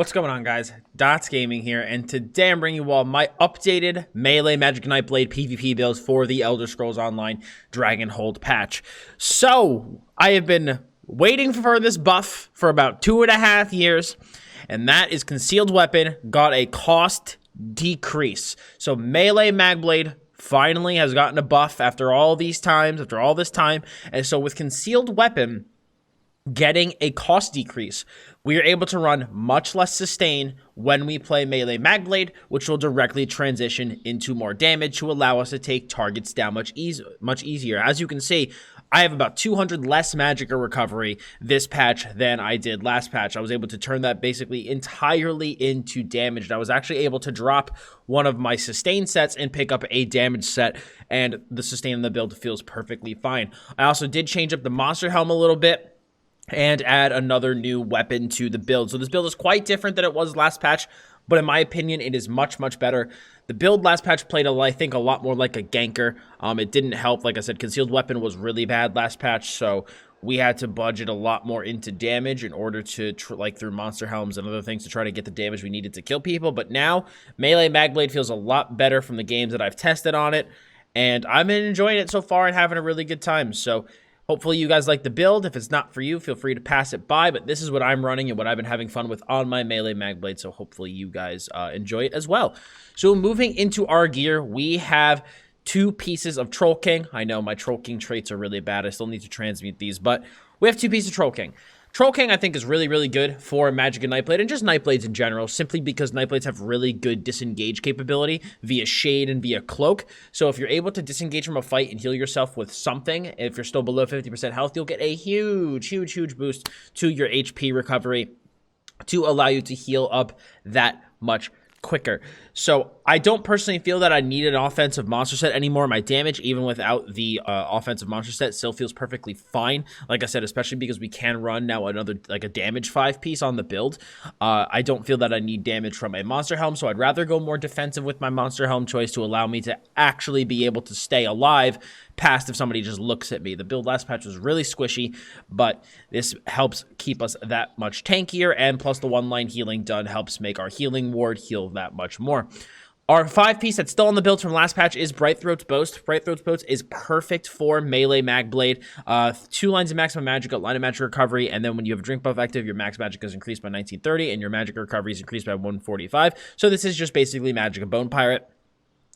What's going on, guys? Dottz Gaming here, and today I'm bringing you all my updated Melee Magicka Nightblade PvP builds for the Elder Scrolls Online Dragonhold patch. So, I have been waiting for this buff for about 2.5 years, and that is Concealed Weapon got a cost decrease. So, Melee Magblade finally has gotten a buff after all this time, and so with Concealed Weapon getting a cost decrease, we are able to run much less sustain when we play Melee Magblade, which will directly transition into more damage to allow us to take targets down much easier. As you can see, I have about 200 less Magicka recovery this patch than I did last patch. I was able to turn that basically entirely into damage. And I was actually able to drop one of my sustain sets and pick up a damage set, and the sustain in the build feels perfectly fine. I also did change up the monster helm a little bit and add another new weapon to the build. So this build is quite different than it was last patch, but in my opinion, it is much, much better. The build last patch played, I think, a lot more like a ganker. It didn't help. Like I said, Concealed Weapon was really bad last patch, so we had to budget a lot more into damage in order to, through monster helms and other things, to try to get the damage we needed to kill people. But now, Melee Magblade feels a lot better from the games that I've tested on it, and I've been enjoying it so far and having a really good time. So hopefully you guys like the build. If it's not for you, feel free to pass it by, but this is what I'm running and what I've been having fun with on my Melee Magblade, so hopefully you guys enjoy it as well. So moving into our gear, we have 2 pieces of Troll King. I know my Troll King traits are really bad. I still need to transmute these, but we have 2 pieces of Troll King. Troll King, I think, is really, really good for Magicka Nightblade and just Nightblades in general, simply because Nightblades have really good disengage capability via Shade and via Cloak. So if you're able to disengage from a fight and heal yourself with something, if you're still below 50% health, you'll get a huge, huge, huge boost to your HP recovery to allow you to heal up that much quicker. So I don't personally feel that I need an offensive monster set anymore. My damage, even without the offensive monster set, still feels perfectly fine. Like I said, especially because we can run now another, like a damage 5 piece on the build. I don't feel that I need damage from a monster helm, so I'd rather go more defensive with my monster helm choice to allow me to actually be able to stay alive past if somebody just looks at me. The build last patch was really squishy, but this helps keep us that much tankier, and plus the 1-line healing done helps make our healing ward heal that much more. Our 5-piece that's still on the build from last patch is Brightthroat's Boast. Brightthroat's Boast is perfect for Melee Magblade. 2 lines of maximum Magicka, line of Magicka recovery, and then when you have a drink buff active, your max Magicka is increased by 1930, and your Magicka recovery is increased by 145. So this is just basically Magicka Bone Pirate.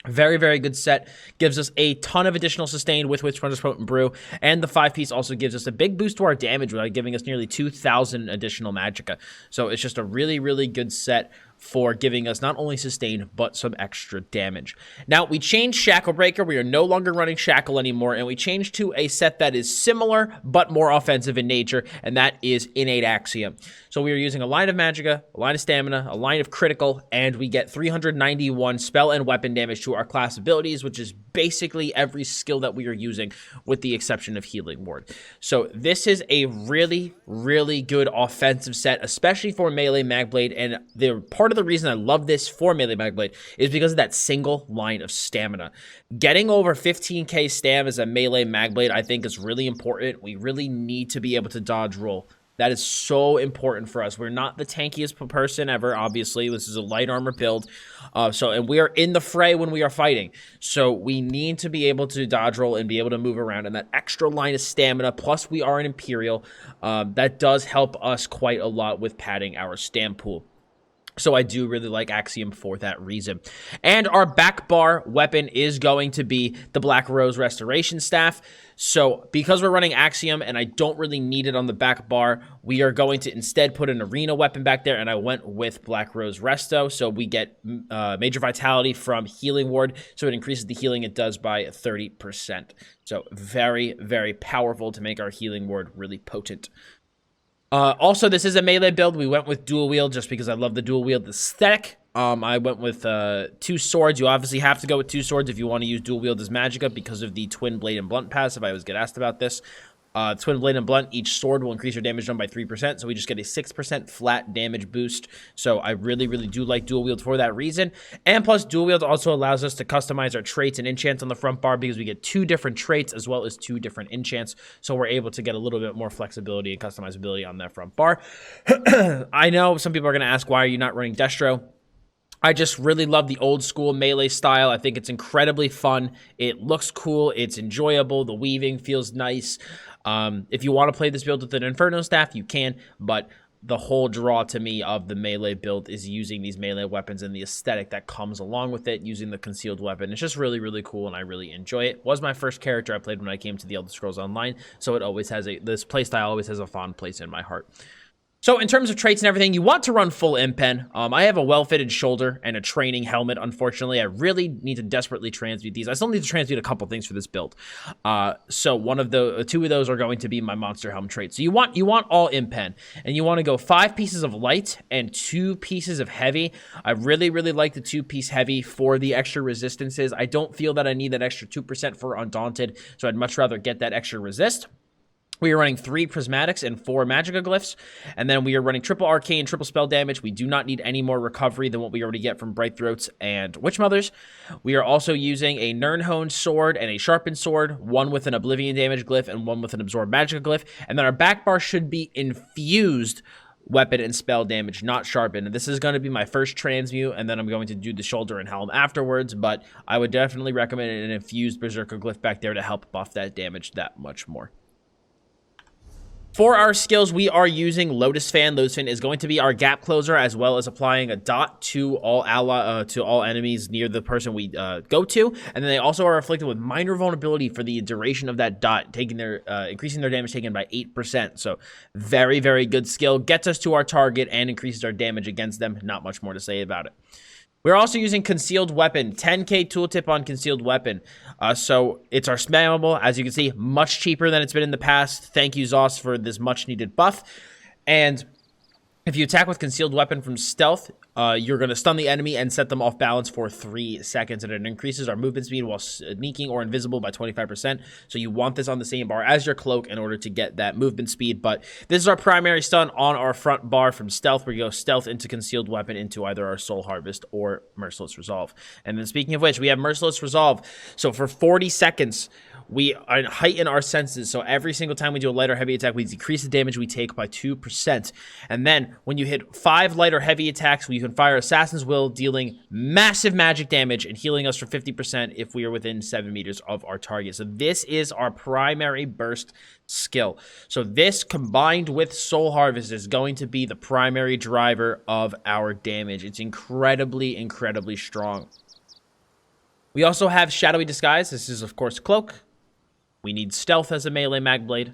Very, very good set. Gives us a ton of additional sustain with Witchbinder's Potent Brew, and the 5-piece also gives us a big boost to our damage without giving us nearly 2,000 additional Magicka. So it's just a really, really good set for giving us not only sustain, but some extra damage. Now, we changed Shackle Breaker. We are no longer running Shackle anymore, and we changed to a set that is similar, but more offensive in nature, and that is Innate Axiom. So we are using a line of Magicka, a line of Stamina, a line of Critical, and we get 391 spell and weapon damage to our class abilities, which is basically every skill that we are using, with the exception of Healing Ward. So this is a really, really good offensive set, especially for Melee Magblade, and part of the reason I love this for Melee Magblade is because of that single line of stamina. Getting over 15k stam as a Melee Magblade, I think, is really important. We really need to be able to dodge roll. That is so important for us. We're not the tankiest person ever, obviously. This is a light armor build. And we are in the fray when we are fighting. So we need to be able to dodge roll and be able to move around. And that extra line of stamina, plus we are an Imperial, that does help us quite a lot with padding our stam pool. So I do really like Axiom for that reason. And our back bar weapon is going to be the Black Rose Restoration Staff. So because we're running Axiom and I don't really need it on the back bar, we are going to instead put an arena weapon back there, and I went with Black Rose Resto. So we get Major Vitality from Healing Ward, so it increases the healing it does by 30%. So very, very powerful to make our Healing Ward really potent. Also, this is a melee build. We went with dual wield just because I love the dual wield aesthetic. I went with 2 swords. You obviously have to go with 2 swords if you want to use dual wield as Magicka because of the twin blade and blunt passive. I always get asked about this. Twin Blade and Blunt, each sword will increase your damage done by 3%, so we just get a 6% flat damage boost. So I really, really do like dual wield for that reason. And plus, dual wield also allows us to customize our traits and enchants on the front bar because we get 2 different traits as well as 2 different enchants. So we're able to get a little bit more flexibility and customizability on that front bar. I know some people are going to ask, why are you not running destro? I just really love the old school melee style. I think it's incredibly fun. It looks cool. It's enjoyable. The weaving feels nice. If you want to play this build with an Inferno staff, you can, but the whole draw to me of the melee build is using these melee weapons and the aesthetic that comes along with it, using the concealed weapon. It's just really, really cool, and I really enjoy it. It was my first character I played when I came to the Elder Scrolls Online, so it always has this playstyle always has a fond place in my heart. So in terms of traits and everything, you want to run full impen. I have a well-fitted shoulder and a training helmet. Unfortunately, I really need to desperately transmute these. I still need to transmute a couple things for this build. So two of those are going to be my monster helm traits. So you want all impen, and you want to go 5 pieces of light and 2 pieces of heavy. I really, really like the 2-piece heavy for the extra resistances. I don't feel that I need that extra 2% for Undaunted, so I'd much rather get that extra resist. We are running 3 prismatics and 4 magicka glyphs, and then we are running triple arcane, triple spell damage. We do not need any more recovery than what we already get from Bright Throats and Witch Mothers. We are also using a Nirnhone sword and a sharpened sword, one with an oblivion damage glyph and one with an absorb magicka glyph, and then our back bar should be infused weapon and spell damage, not sharpened. This is going to be my first transmute, and then I'm going to do the shoulder and helm afterwards, but I would definitely recommend an infused berserker glyph back there to help buff that damage that much more. For our skills, we are using Lotus Fan. Lotus Fan is going to be our gap closer, as well as applying a dot to all enemies near the person we go to. And then they also are afflicted with minor vulnerability for the duration of that dot, increasing their damage taken by 8%. So very, very good skill. Gets us to our target and increases our damage against them. Not much more to say about it. We're also using Concealed Weapon, 10k tooltip on Concealed Weapon. So it's our spammable, as you can see, much cheaper than it's been in the past. Thank you, Zoss, for this much needed buff. And if you attack with Concealed Weapon from stealth, you're going to stun the enemy and set them off balance for 3 seconds, and it increases our movement speed while sneaking or invisible by 25%. So you want this on the same bar as your cloak in order to get that movement speed. But this is our primary stun on our front bar from stealth, where you go stealth into Concealed Weapon into either our Soul Harvest or Merciless Resolve. And then speaking of which, we have Merciless Resolve. So for 40 seconds, we heighten our senses, so every single time we do a light or heavy attack, we decrease the damage we take by 2%. And then, when you hit 5 light or heavy attacks, you can fire Assassin's Will, dealing massive magic damage and healing us for 50% if we are within 7 meters of our target. So this is our primary burst skill. So this, combined with Soul Harvest, is going to be the primary driver of our damage. It's incredibly, incredibly strong. We also have Shadowy Disguise. This is, of course, Cloak. We need Stealth as a Melee Magblade.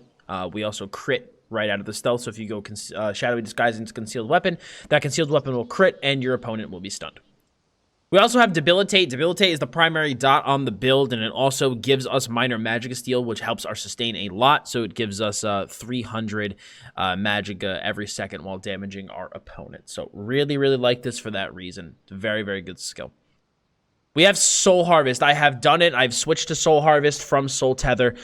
We also crit right out of the stealth, so if you go Shadowy Disguise into Concealed Weapon, that Concealed Weapon will crit and your opponent will be stunned. We also have Debilitate. Debilitate is the primary dot on the build, and it also gives us Minor Magicka Steal, which helps our sustain a lot, so it gives us 300 Magicka every second while damaging our opponent. So really, really like this for that reason. It's a very, very good skill. We have Soul Harvest. I have done it. I've switched to Soul Harvest from Soul Tether.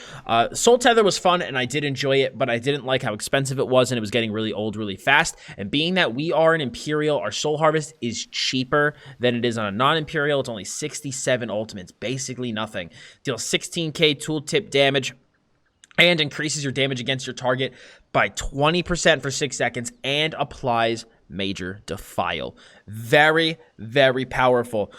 Soul Tether was fun, and I did enjoy it, but I didn't like how expensive it was, and it was getting really old really fast. And being that we are an Imperial, our Soul Harvest is cheaper than it is on a non-Imperial. It's only 67 ultimates, basically nothing. Deals 16k tooltip damage and increases your damage against your target by 20% for 6 seconds and applies Major Defile. Very, very powerful.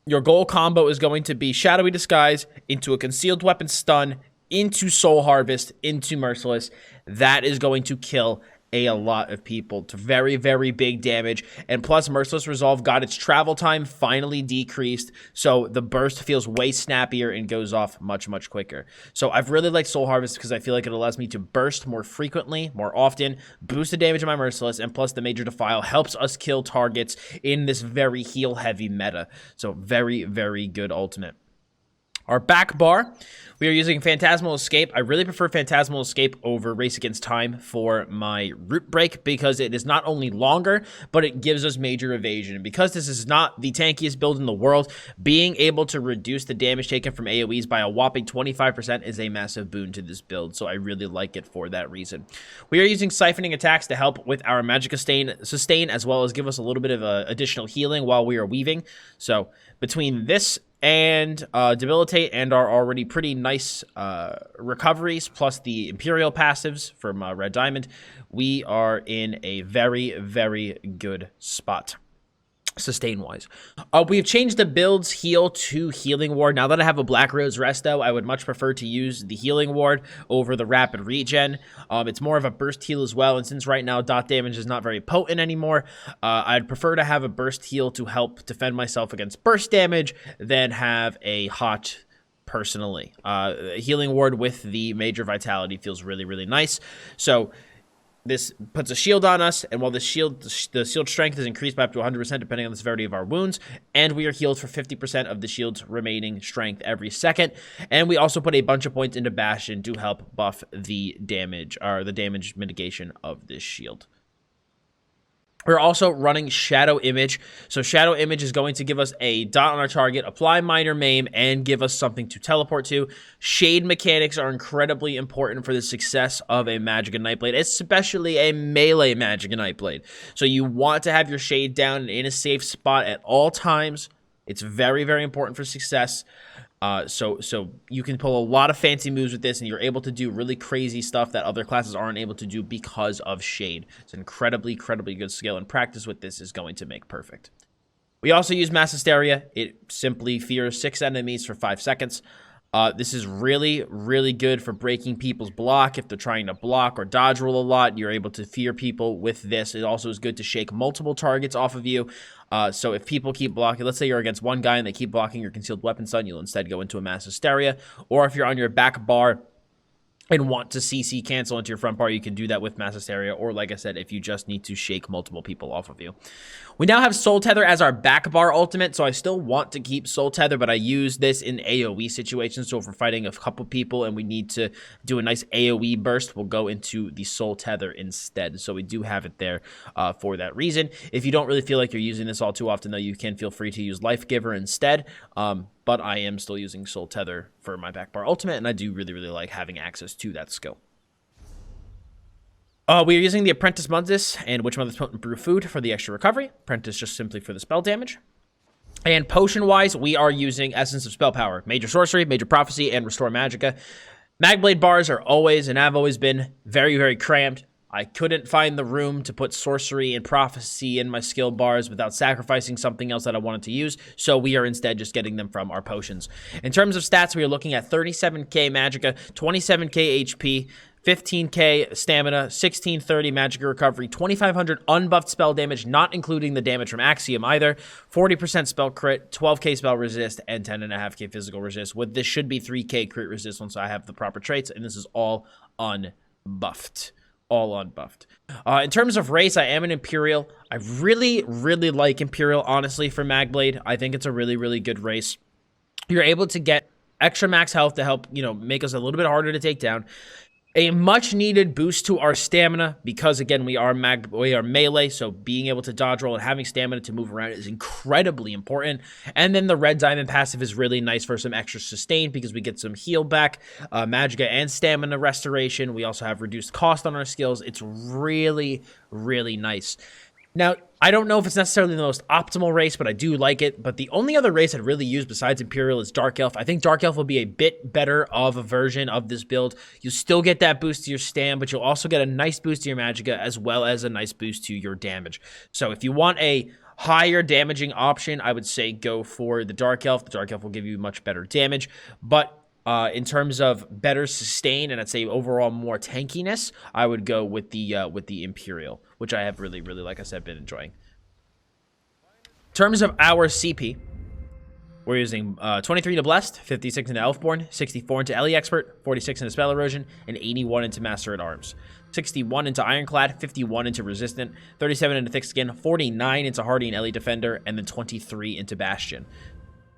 Your goal combo is going to be Shadowy Disguise into a Concealed Weapon stun, into Soul Harvest, into Merciless. That is going to kill a lot of people. It's very, very big damage. And plus, Merciless Resolve got its travel time finally decreased, so the burst feels way snappier and goes off much, much quicker. So I've really liked Soul Harvest because I feel like it allows me to burst more frequently, more often, boost the damage of my Merciless, and plus the Major Defile helps us kill targets in this very heal-heavy meta. So very, very good ultimate. Our back bar, we are using Phantasmal Escape. I really prefer Phantasmal Escape over Race Against Time for my Root Break because it is not only longer, but it gives us major evasion. And because this is not the tankiest build in the world, being able to reduce the damage taken from AoEs by a whopping 25% is a massive boon to this build, so I really like it for that reason. We are using Siphoning attacks to help with our Magicka sustain, as well as give us a little bit of additional healing while we are weaving. So between this and Debilitate and our already pretty nice recoveries, plus the Imperial passives from Red Diamond, we are in a very, very good spot. Sustain-wise. We've changed the build's heal to Healing Ward. Now that I have a Black Rose Resto, I would much prefer to use the Healing Ward over the Rapid Regen. It's more of a burst heal as well, and since right now dot damage is not very potent anymore, I'd prefer to have a burst heal to help defend myself against burst damage than have a hot personally. Healing Ward with the Major Vitality feels really, really nice. So this puts a shield on us, and while the shield strength is increased by up to 100% depending on the severity of our wounds, and we are healed for 50% of the shield's remaining strength every second. And we also put a bunch of points into Bastion to help buff the damage, or the damage mitigation of this shield. We're also running Shadow Image. So Shadow Image is going to give us a dot on our target, apply Minor Maim, and give us something to teleport to. Shade mechanics are incredibly important for the success of a Magicka Nightblade, especially a melee Magicka Nightblade. So you want to have your shade down in a safe spot at all times. It's very, very important for success. So you can pull a lot of fancy moves with this, and you're able to do really crazy stuff that other classes aren't able to do because of Shade. It's an incredibly good skill, and practice with this is going to make perfect. We also use Mass Hysteria. It simply fears 6 enemies for 5 seconds. This is really, really good for breaking people's block. If they're trying to block or dodge roll a lot, you're able to fear people with this. It also is good to shake multiple targets off of you. So if people keep blocking, let's say you're against one guy and they keep blocking your concealed weapon stun, you'll instead go into a Mass Hysteria. Or if you're on your back bar and want to CC cancel into your front bar, you can do that with Mass Hysteria, or like I said, if you just need to shake multiple people off of you. We now have Soul Tether as our back bar ultimate, so I still want to keep Soul Tether, but I use this in AoE situations. So if we're fighting a couple people and we need to do a nice AoE burst, we'll go into the Soul Tether instead. So we do have it there for that reason. If you don't really feel like you're using this all too often, though, you can feel free to use Life Giver instead. But I am still using Soul Tether for my back bar ultimate, and I do really, really like having access to that skill. We are using the Apprentice Mundus and Witch Mother's Potent Brew Food for the extra recovery. Apprentice just simply for the spell damage. And potion-wise, we are using Essence of Spell Power, Major Sorcery, Major Prophecy, and Restore Magicka. Magblade bars are always, and have always been, very, very cramped. I couldn't find the room to put Sorcery and Prophecy in my skill bars without sacrificing something else that I wanted to use, so we are instead just getting them from our potions. In terms of stats, we are looking at 37k Magicka, 27k HP, 15k stamina, 1630 Magicka recovery, 2500 unbuffed spell damage, not including the damage from Axiom either, 40% spell crit, 12k spell resist, and 10.5k physical resist. With this should be 3k crit resist once I have the proper traits, and this is all unbuffed. All unbuffed. In terms of race, I am an Imperial. I really, really like Imperial, honestly, for Magblade. I think it's a really, really good race. You're able to get extra max health to help, make us a little bit harder to take down. A much-needed boost to our stamina because, again, we are melee, so being able to dodge roll and having stamina to move around is incredibly important. And then the Red Diamond passive is really nice for some extra sustain because we get some heal back, Magicka and stamina restoration. We also have reduced cost on our skills. It's really, really nice. Now, I don't know if it's necessarily the most optimal race, but I do like it. But the only other race I'd really use besides Imperial is Dark Elf. I think Dark Elf will be a bit better of a version of this build. You still get that boost to your stam, but you'll also get a nice boost to your Magicka as well as a nice boost to your damage. So if you want a higher damaging option, I would say go for the Dark Elf. The Dark Elf will give you much better damage, but in terms of better sustain and I'd say overall more tankiness, I would go with the Imperial, which I have really, really, like I said, been enjoying. In terms of our CP, we're using 23 into Blessed, 56 into Elfborn, 64 into Ellie Expert, 46 into Spell Erosion, and 81 into Master at Arms. 61 into Ironclad, 51 into Resistant, 37 into Thick Skin, 49 into Hardy and Ellie Defender, and then 23 into Bastion.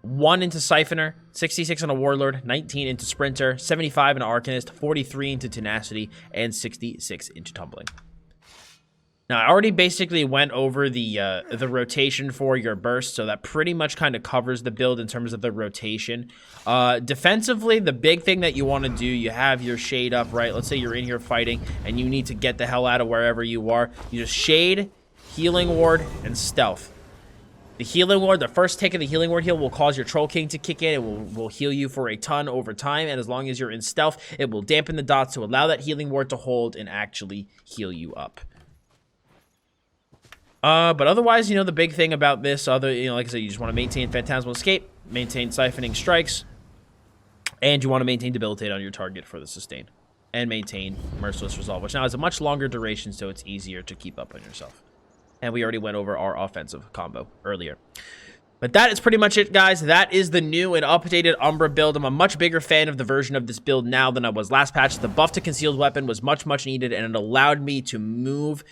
1 into Siphoner, 66 on a Warlord, 19 into Sprinter, 75 into Arcanist, 43 into Tenacity, and 66 into Tumbling. Now, I already basically went over the rotation for your burst, so that pretty much kind of covers the build in terms of the rotation. Defensively, the big thing that you want to do, you have your Shade up, right? Let's say you're in here fighting, and you need to get the hell out of wherever you are. You just Shade, Healing Ward, and Stealth. The Healing Ward, the first tick of the Healing Ward heal will cause your Troll King to kick in. It will heal you for a ton over time, and as long as you're in Stealth, it will dampen the dots to allow that Healing Ward to hold and actually heal you up. But otherwise, the big thing about this, like I said, you just want to maintain Phantasmal Escape, maintain Siphoning Strikes, and you want to maintain Debilitate on your target for the sustain, and maintain Merciless Resolve, which now has a much longer duration, so it's easier to keep up on yourself. And we already went over our offensive combo earlier. But that is pretty much it, guys. That is the new and updated Umbra build. I'm a much bigger fan of the version of this build now than I was last patch. The buff to Concealed Weapon was much, much needed, and it allowed me to move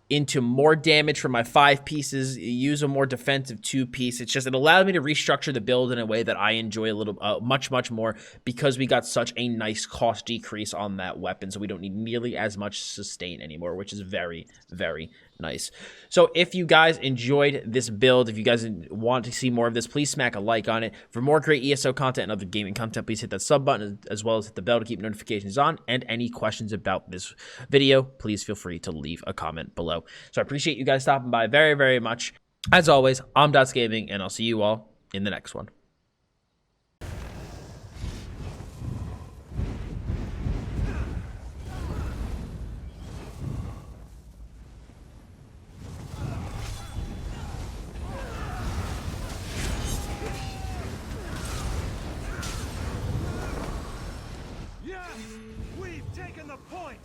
into more damage from my 5 pieces, use a more defensive 2-piece. It allowed me to restructure the build in a way that I enjoy a little, much more, because we got such a nice cost decrease on that weapon, so we don't need nearly as much sustain anymore, which is very, very nice. So if you guys enjoyed this build, if you guys want to see more of this, please smack a like on it. For more great ESO content and other gaming content, please hit that sub button as well as hit the bell to keep notifications on. And any questions about this video, please feel free to leave a comment below. So I appreciate you guys stopping by very, very much. As always, I'm Dottz Gaming, and I'll see you all in the next one. We've taken the point!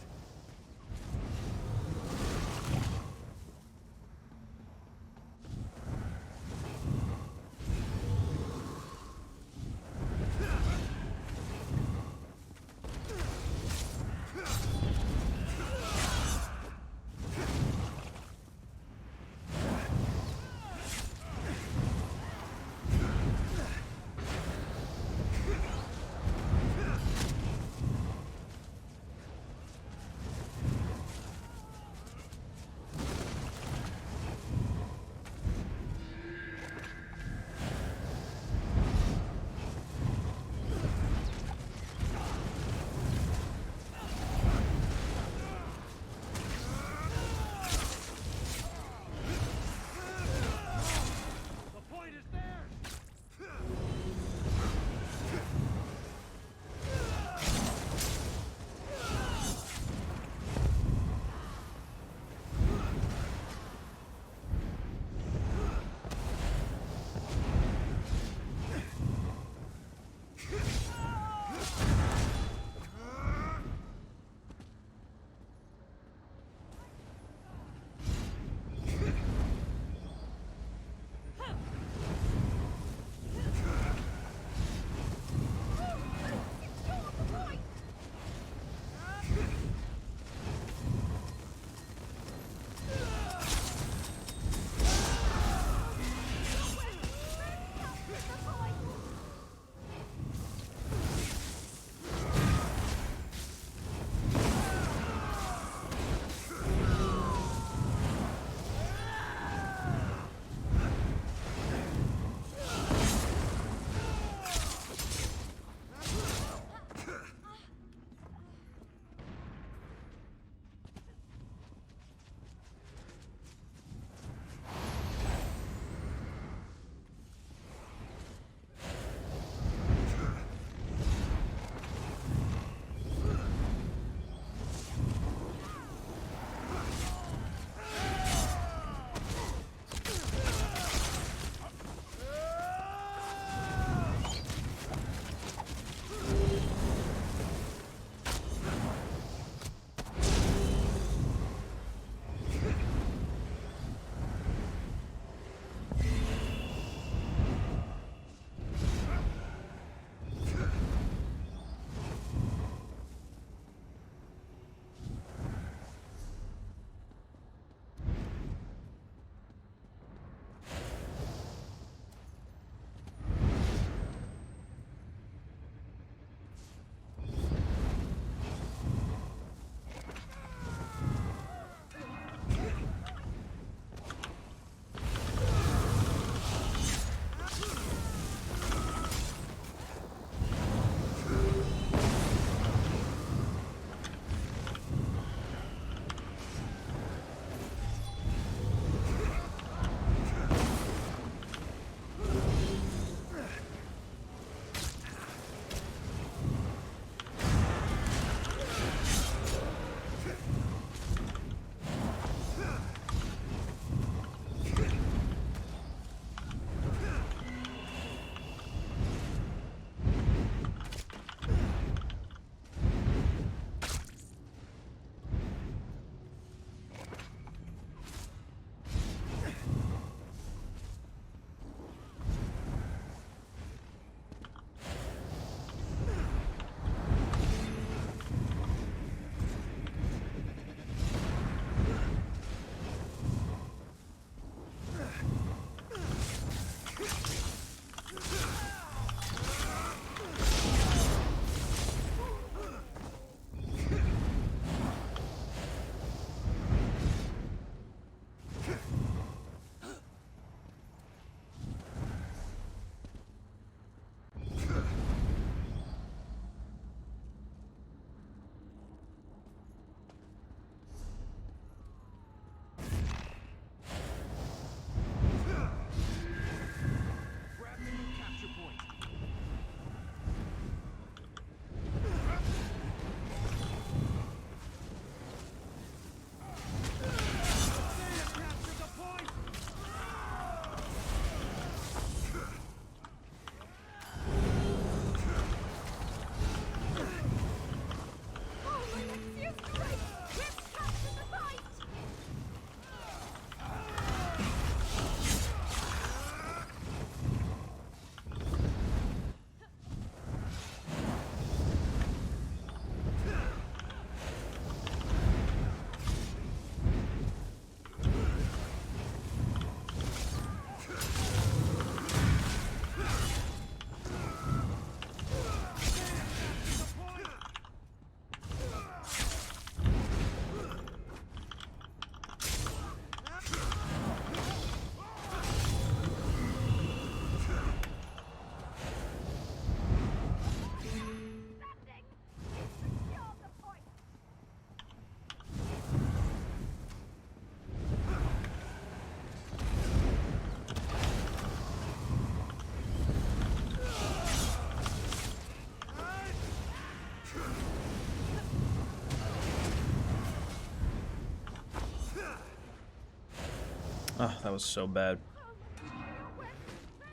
Oh, that was so bad.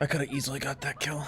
I could have easily got that kill.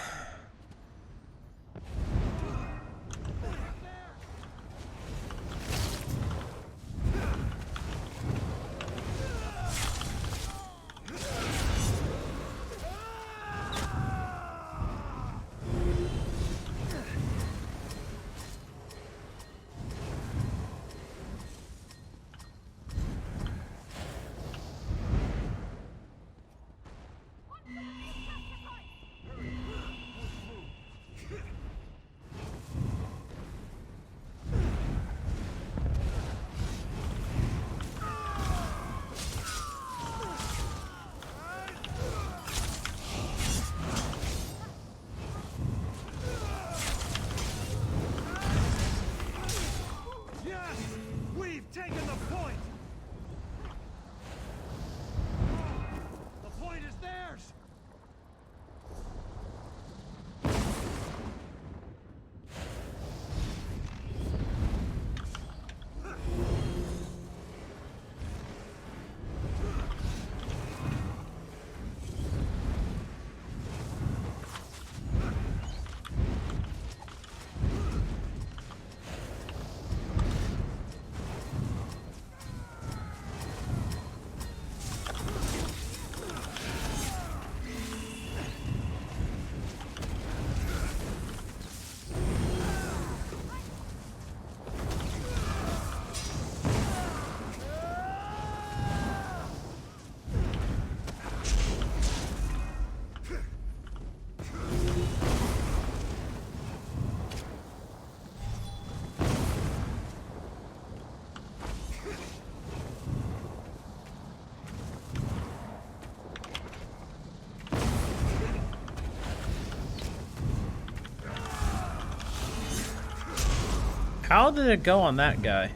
How did it go on that guy?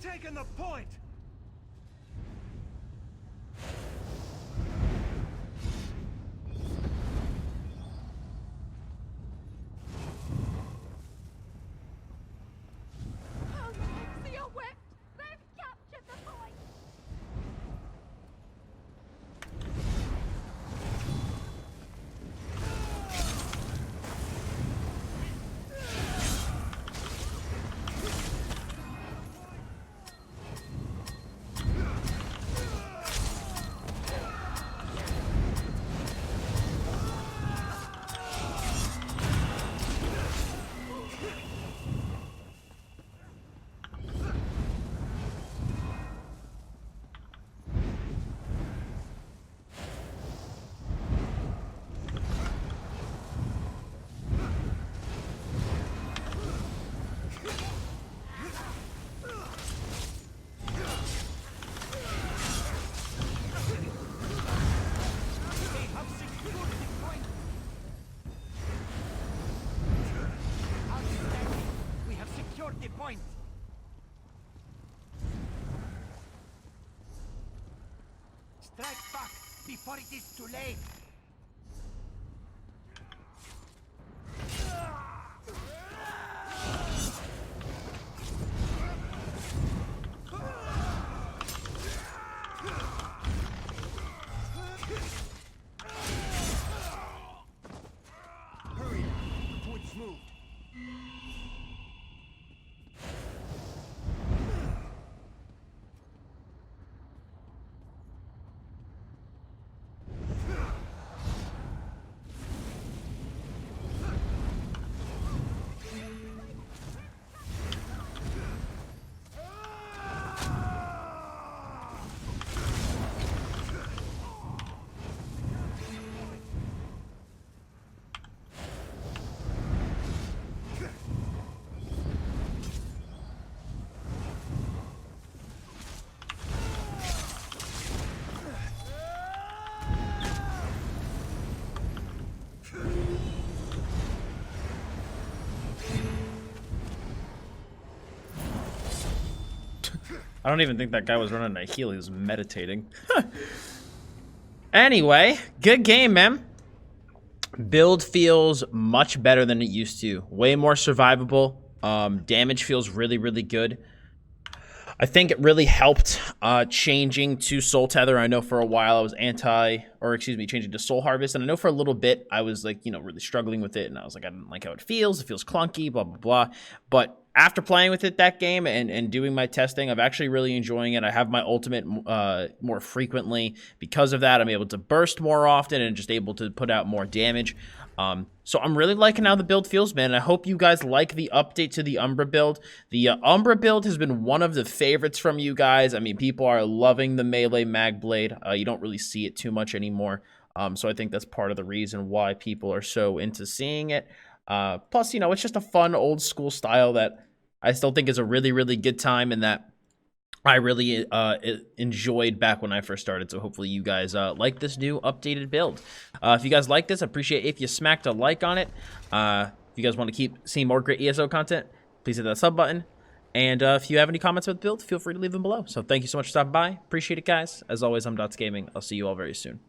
Taken the point! See your whip! They've captured the point! the point. Strike back before it is too late. Hurry, foot's moved. I don't even think that guy was running a heal. He was meditating. Anyway, good game, man. Build feels much better than it used to. Way more survivable. Damage feels really, really good. I think it really helped changing to Soul Tether. I know for a while I was changing to Soul Harvest. And I know for a little bit I was like, really struggling with it. And I was like, I didn't like how it feels. It feels clunky, blah, blah, blah. But after playing with it that game and doing my testing, I'm actually really enjoying it. I have my ultimate more frequently. Because of that, I'm able to burst more often and just able to put out more damage. So I'm really liking how the build feels, man. I hope you guys like the update to the Umbra build. The Umbra build has been one of the favorites from you guys. I mean, people are loving the Melee Magblade. You don't really see it too much anymore. So I think that's part of the reason why people are so into seeing it. Plus, it's just a fun old school style that I still think is a really, really good time and that I really enjoyed back when I first started. So hopefully you guys like this new updated build. If you guys like this, I appreciate if you smacked a like on it. If you guys want to keep seeing more great ESO content, please hit that sub button. And if you have any comments about the build, feel free to leave them below. So thank you so much for stopping by. Appreciate it, guys. As always, I'm Dottz Gaming. I'll see you all very soon.